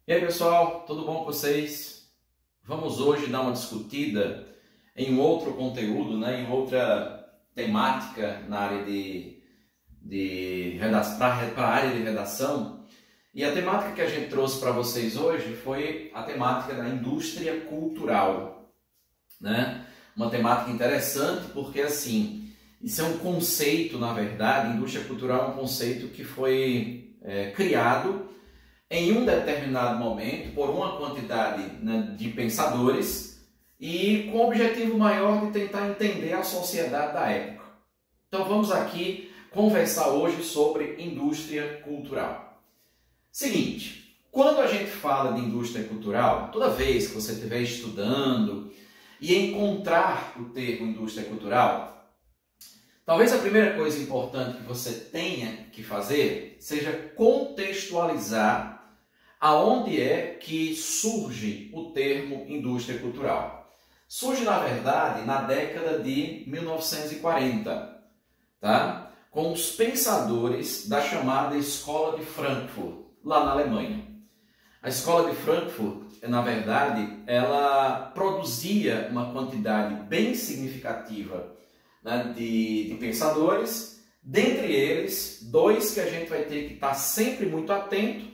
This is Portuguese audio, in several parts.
E aí pessoal, tudo bom com vocês? Vamos hoje dar uma discutida em um outro conteúdo, em outra temática na área para a área de redação. E a temática que a gente trouxe para vocês hoje foi a temática da indústria cultural, né? Uma temática interessante porque assim, isso é um conceito, na verdade, indústria cultural é um conceito que foi criado em um determinado momento, por uma quantidade de pensadores e com o objetivo maior de tentar entender a sociedade da época. Então vamos aqui conversar hoje sobre indústria cultural. Seguinte, quando a gente fala de indústria cultural, toda vez que você estiver estudando e encontrar o termo indústria cultural, talvez a primeira coisa importante que você tenha que fazer seja contextualizar aonde é que surge o termo indústria cultural. Surge, na verdade, na década de 1940, tá? Com os pensadores da chamada Escola de Frankfurt, lá na Alemanha. A Escola de Frankfurt, na verdade, ela produzia uma quantidade bem significativa, de pensadores, dentre eles, dois que a gente vai ter que estar sempre muito atento,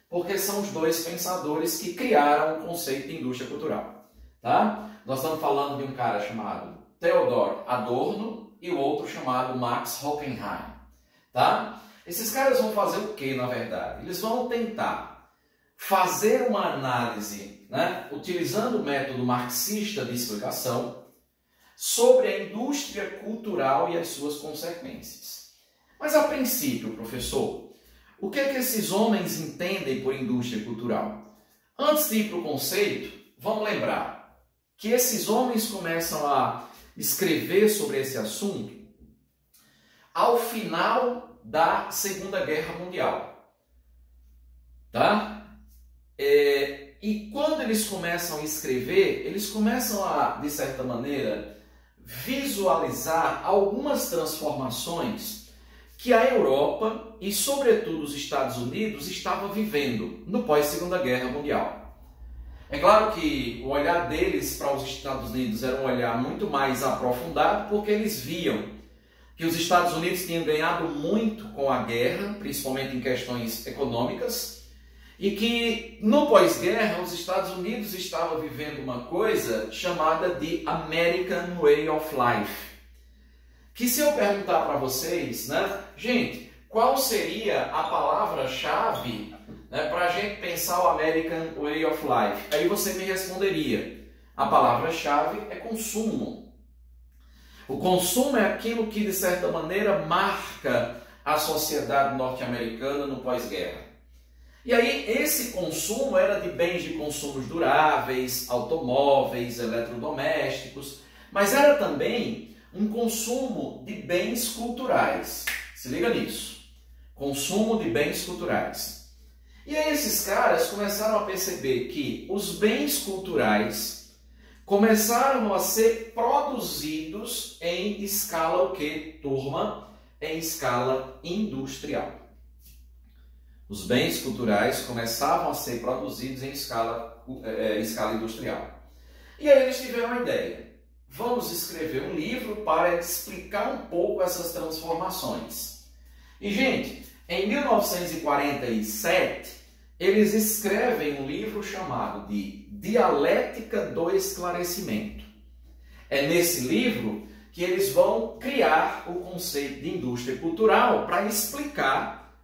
porque são os dois pensadores que criaram o conceito de indústria cultural. Tá? Nós estamos falando de um cara chamado Theodor Adorno e o outro chamado Max Horkheim. Tá? Esses caras vão fazer o que, na verdade? Eles vão tentar fazer uma análise, utilizando o método marxista de explicação, sobre a indústria cultural e as suas consequências. Mas, a princípio, professor, o que é que esses homens entendem por indústria cultural? Antes de ir para o conceito, vamos lembrar que esses homens começam a escrever sobre esse assunto ao final da Segunda Guerra Mundial. Tá? E quando eles começam a escrever, eles começam a, de certa maneira, visualizar algumas transformações que a Europa e, sobretudo, os Estados Unidos estavam vivendo no pós-Segunda Guerra Mundial. É claro que o olhar deles para os Estados Unidos era um olhar muito mais aprofundado, porque eles viam que os Estados Unidos tinham ganhado muito com a guerra, principalmente em questões econômicas, e que no pós-guerra os Estados Unidos estavam vivendo uma coisa chamada de American Way of Life. Que se eu perguntar para vocês, gente, qual seria a palavra-chave para a gente pensar o American Way of Life? Aí você me responderia, a palavra-chave é consumo. O consumo é aquilo que, de certa maneira, marca a sociedade norte-americana no pós-guerra. E aí, esse consumo era de bens de consumos duráveis, automóveis, eletrodomésticos, mas era também um consumo de bens culturais. Se liga nisso. Consumo de bens culturais. E aí esses caras começaram a perceber que os bens culturais começaram a ser produzidos em escala o quê, turma? Em escala industrial. Os bens culturais começavam a ser produzidos em escala industrial. E aí eles tiveram uma ideia. Vamos escrever um livro para explicar um pouco essas transformações. E, gente, em 1947, eles escrevem um livro chamado de Dialética do Esclarecimento. É nesse livro que eles vão criar o conceito de indústria cultural para explicar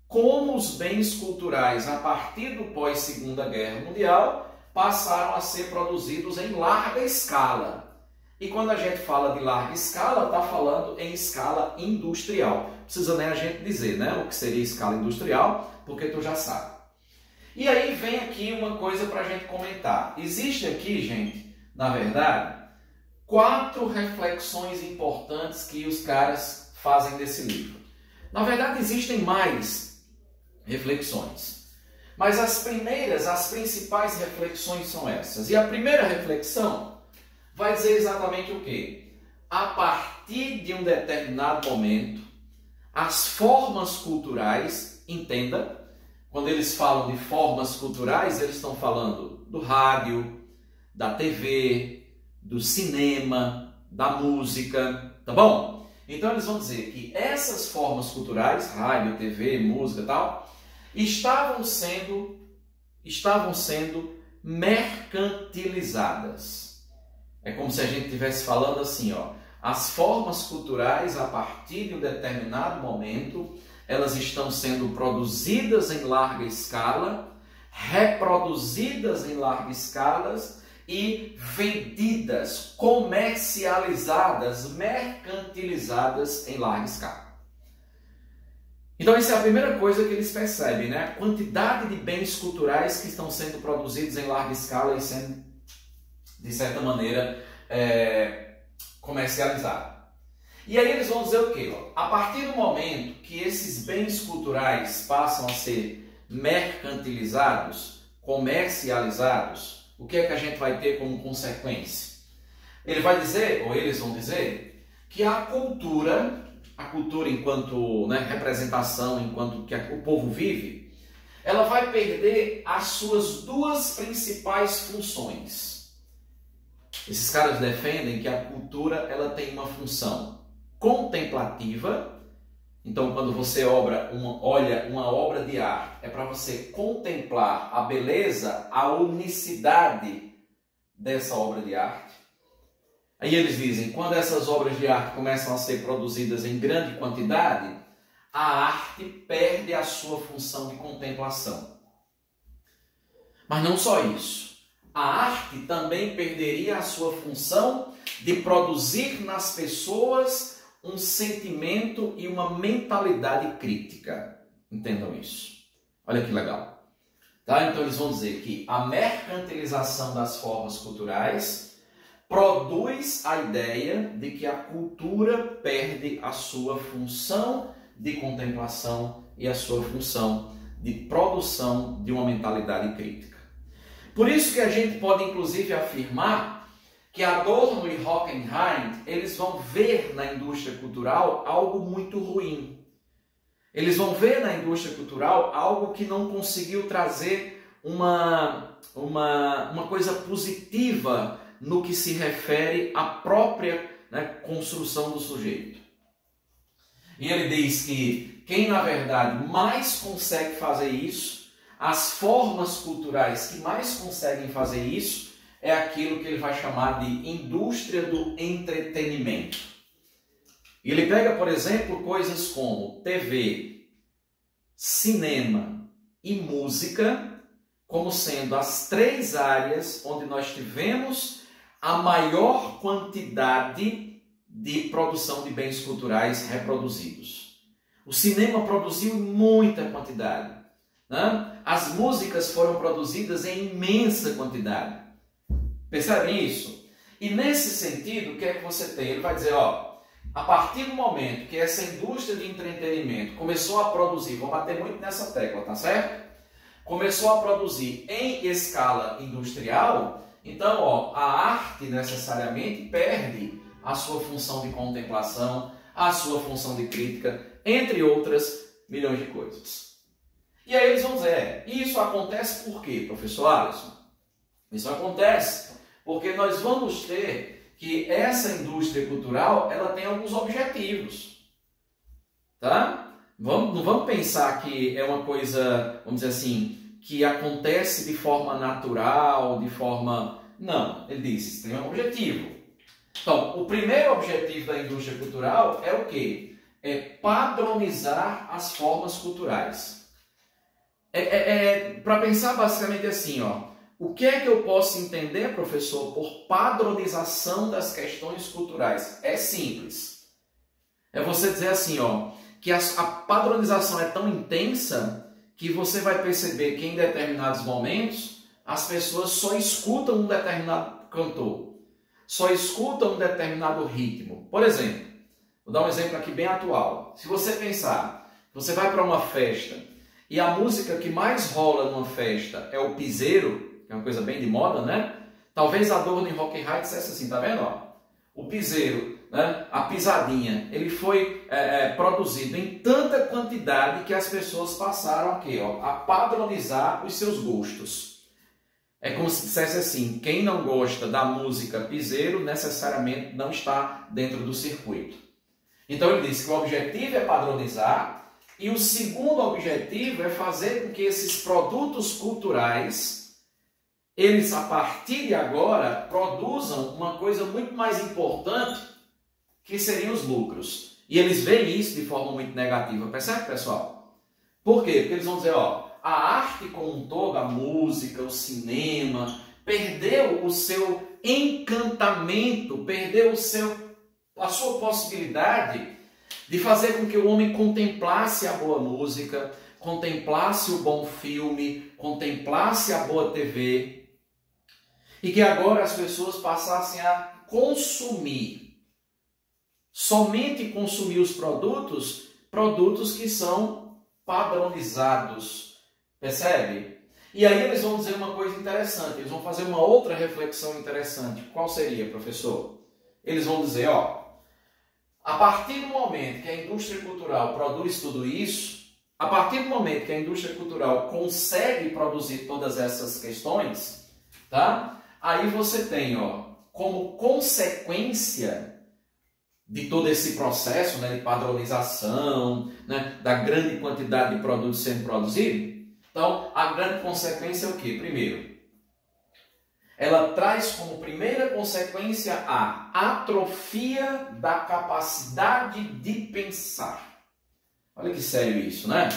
como os bens culturais, a partir do pós-Segunda Guerra Mundial, passaram a ser produzidos em larga escala. E quando a gente fala de larga escala, está falando em escala industrial. Não precisa nem a gente dizer, o que seria escala industrial, porque tu já sabe. E aí vem aqui uma coisa para a gente comentar. Existe aqui, gente, na verdade, 4 reflexões importantes que os caras fazem desse livro. Na verdade, existem mais reflexões. Mas as principais reflexões são essas. E a primeira reflexão vai dizer exatamente o quê? A partir de um determinado momento, as formas culturais, entenda, quando eles falam de formas culturais, eles estão falando do rádio, da TV, do cinema, da música, tá bom? Então eles vão dizer que essas formas culturais, rádio, TV, música e tal, estavam sendo mercantilizadas. É como se a gente estivesse falando assim, ó, as formas culturais, a partir de um determinado momento, elas estão sendo produzidas em larga escala, reproduzidas em larga escala e vendidas, comercializadas, mercantilizadas em larga escala. Então essa é a primeira coisa que eles percebem, né? A quantidade de bens culturais que estão sendo produzidos em larga escala e sendo, de certa maneira, comercializados. E aí eles vão dizer o quê? A partir do momento que esses bens culturais passam a ser mercantilizados, comercializados, o que é que a gente vai ter como consequência? Ele vai dizer, ou eles vão dizer, que a cultura enquanto, né, representação, enquanto que o povo vive, ela vai perder as suas duas principais funções. Esses caras defendem que a cultura ela tem uma função contemplativa. Então, quando você olha uma obra de arte, é para você contemplar a beleza, a unicidade dessa obra de arte. Aí eles dizem, quando essas obras de arte começam a ser produzidas em grande quantidade, a arte perde a sua função de contemplação. Mas não só isso. A arte também perderia a sua função de produzir nas pessoas um sentimento e uma mentalidade crítica. Entendam isso. Olha que legal. Tá? Então eles vão dizer que a mercantilização das formas culturais produz a ideia de que a cultura perde a sua função de contemplação e a sua função de produção de uma mentalidade crítica. Por isso que a gente pode inclusive afirmar que Adorno e Horkheim, eles vão ver na indústria cultural algo muito ruim. Eles vão ver na indústria cultural algo que não conseguiu trazer uma coisa positiva no que se refere à própria, né, construção do sujeito. E ele diz que quem, na verdade, mais consegue fazer isso, as formas culturais que mais conseguem fazer isso, é aquilo que ele vai chamar de indústria do entretenimento. E ele pega, por exemplo, coisas como TV, cinema e música, como sendo as três áreas onde nós tivemos a maior quantidade de produção de bens culturais reproduzidos. O cinema produziu muita quantidade, né? As músicas foram produzidas em imensa quantidade. Percebem isso? E nesse sentido, o que é que você tem? Ele vai dizer, ó, a partir do momento que essa indústria de entretenimento começou a produzir, vou bater muito nessa tecla, tá certo? Começou a produzir em escala industrial, então, ó, a arte necessariamente perde a sua função de contemplação, a sua função de crítica, entre outras milhões de coisas. E aí eles vão dizer, isso acontece por quê, professor Alisson? Isso acontece porque nós vamos ter que essa indústria cultural, ela tem alguns objetivos, tá? Não vamos pensar que é uma coisa, vamos dizer assim, que acontece de forma natural, de forma... Não, ele diz, tem um objetivo. Então, o primeiro objetivo da indústria cultural é o quê? É padronizar as formas culturais. Para pensar basicamente assim, ó, o que é que eu posso entender, professor, por padronização das questões culturais? É simples. É você dizer assim, ó, que a padronização é tão intensa que você vai perceber que em determinados momentos as pessoas só escutam um determinado cantor, só escutam um determinado ritmo. Por exemplo, vou dar um exemplo aqui bem atual. Se você pensar, você vai para uma festa e a música que mais rola numa festa é o piseiro, que é uma coisa bem de moda, né? Talvez Adorno e Horkheim dissesse assim, tá vendo? Ó, o piseiro, né? A pisadinha, ele foi produzido em tanta quantidade que as pessoas passaram aqui, ó, a padronizar os seus gostos. É como se dissesse assim, quem não gosta da música piseiro necessariamente não está dentro do circuito. Então ele disse que o objetivo é padronizar e o segundo objetivo é fazer com que esses produtos culturais, eles a partir de agora produzam uma coisa muito mais importante, que seriam os lucros. E eles veem isso de forma muito negativa, percebe, pessoal? Por quê? Porque eles vão dizer, ó, a arte como um todo, a música, o cinema, perdeu o seu encantamento, perdeu a sua possibilidade de fazer com que o homem contemplasse a boa música, contemplasse o bom filme, contemplasse a boa TV, e que agora as pessoas passassem a consumir, somente consumir os produtos que são padronizados, percebe? E aí eles vão dizer uma coisa interessante, eles vão fazer uma outra reflexão interessante. Qual seria, professor? Eles vão dizer, ó, a partir do momento que a indústria cultural produz tudo isso, a partir do momento que a indústria cultural consegue produzir todas essas questões, tá? Aí você tem, ó, como consequência de todo esse processo, né, de padronização, né, da grande quantidade de produtos sendo produzidos, então a grande consequência é o quê? Primeiro, ela traz como primeira consequência a atrofia da capacidade de pensar. Olha que sério isso, né?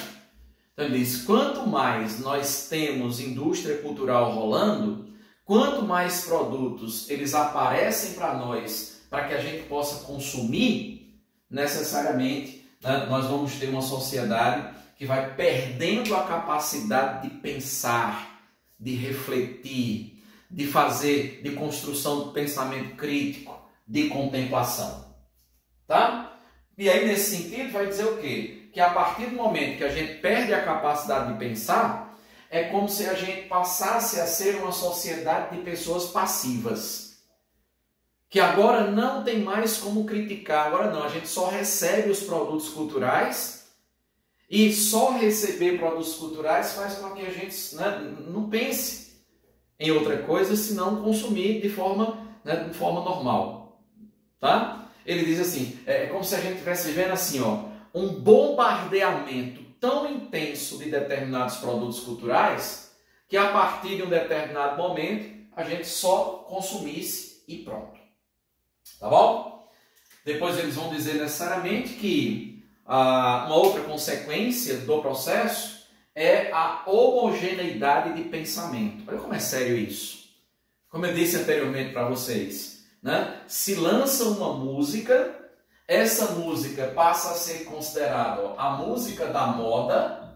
Então ele diz, quanto mais nós temos indústria cultural rolando, quanto mais produtos eles aparecem para nós, para que a gente possa consumir, necessariamente, né, nós vamos ter uma sociedade que vai perdendo a capacidade de pensar, de refletir, de fazer, de construção do pensamento crítico, de contemplação. Tá? E aí, nesse sentido, vai dizer o quê? Que a partir do momento que a gente perde a capacidade de pensar, é como se a gente passasse a ser uma sociedade de pessoas passivas. Que agora não tem mais como criticar, agora não, a gente só recebe os produtos culturais e só receber produtos culturais faz com que a gente, né, não pense em outra coisa, senão consumir de forma normal. Tá? Ele diz assim, é como se a gente estivesse vivendo assim, ó, um bombardeamento tão intenso de determinados produtos culturais, que a partir de um determinado momento, a gente só consumisse e pronto. Tá bom? Depois eles vão dizer necessariamente que uma outra consequência do processo é a homogeneidade de pensamento. Olha como é sério isso. Como eu disse anteriormente para vocês, né? Se lança uma música, essa música passa a ser considerada a música da moda,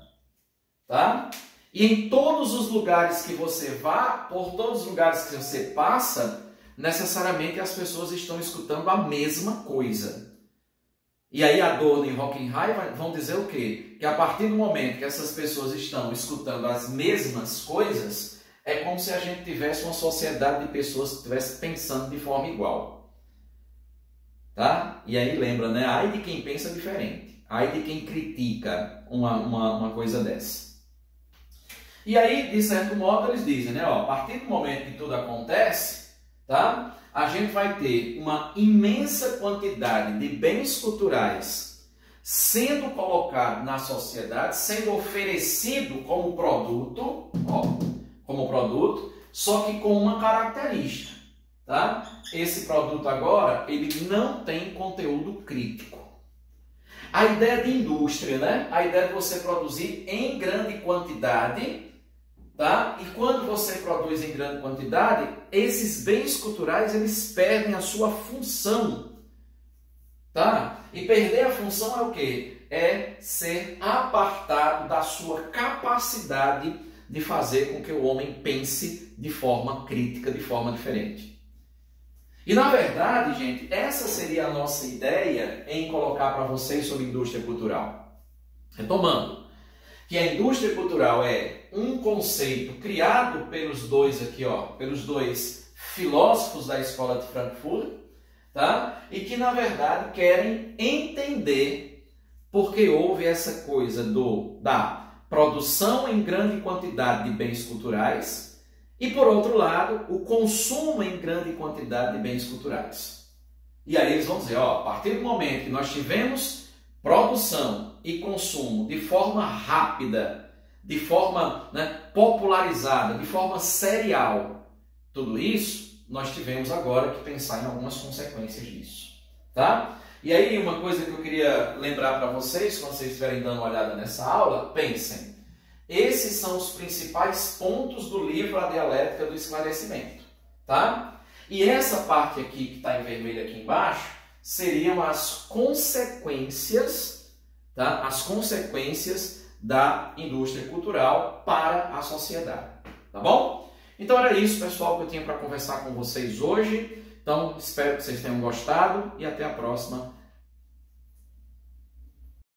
tá? E em todos os lugares que você vá, por todos os lugares que você passa, necessariamente as pessoas estão escutando a mesma coisa. E aí Adorno e Hockenheim vão dizer o quê? Que a partir do momento que essas pessoas estão escutando as mesmas coisas, é como se a gente tivesse uma sociedade de pessoas que estivessem pensando de forma igual. Tá? E aí lembra, né? Ai de quem pensa diferente. Ai de quem critica uma coisa dessa. E aí, de certo modo, eles dizem, né? Ó, a partir do momento que tudo acontece, tá? A gente vai ter uma imensa quantidade de bens culturais sendo colocado na sociedade, sendo oferecido como produto, ó, como produto, só que com uma característica, tá? Esse produto agora, ele não tem conteúdo crítico. A ideia de indústria, né? A ideia de você produzir em grande quantidade, tá? E quando você produz em grande quantidade, esses bens culturais, eles perdem a sua função, tá? E perder a função é o quê? É ser apartado da sua capacidade de fazer com que o homem pense de forma crítica, de forma diferente. E na verdade, gente, essa seria a nossa ideia em colocar para vocês sobre indústria cultural. Retomando, que a indústria cultural é um conceito criado pelos dois aqui, ó, pelos dois filósofos da escola de Frankfurt, tá? E que, na verdade, querem entender porque houve essa coisa da produção em grande quantidade de bens culturais e, por outro lado, o consumo em grande quantidade de bens culturais. E aí eles vão dizer, ó, a partir do momento que nós tivemos produção e consumo de forma rápida, de forma, né, popularizada, de forma serial, tudo isso, nós tivemos agora que pensar em algumas consequências disso, tá? E aí uma coisa que eu queria lembrar para vocês, quando vocês estiverem dando uma olhada nessa aula, pensem, esses são os principais pontos do livro A Dialética do Esclarecimento, tá? E essa parte aqui, que está em vermelho aqui embaixo, seriam as consequências, tá? As consequências da indústria cultural para a sociedade, tá bom? Então era isso, pessoal, que eu tinha para conversar com vocês hoje. Então espero que vocês tenham gostado e até a próxima.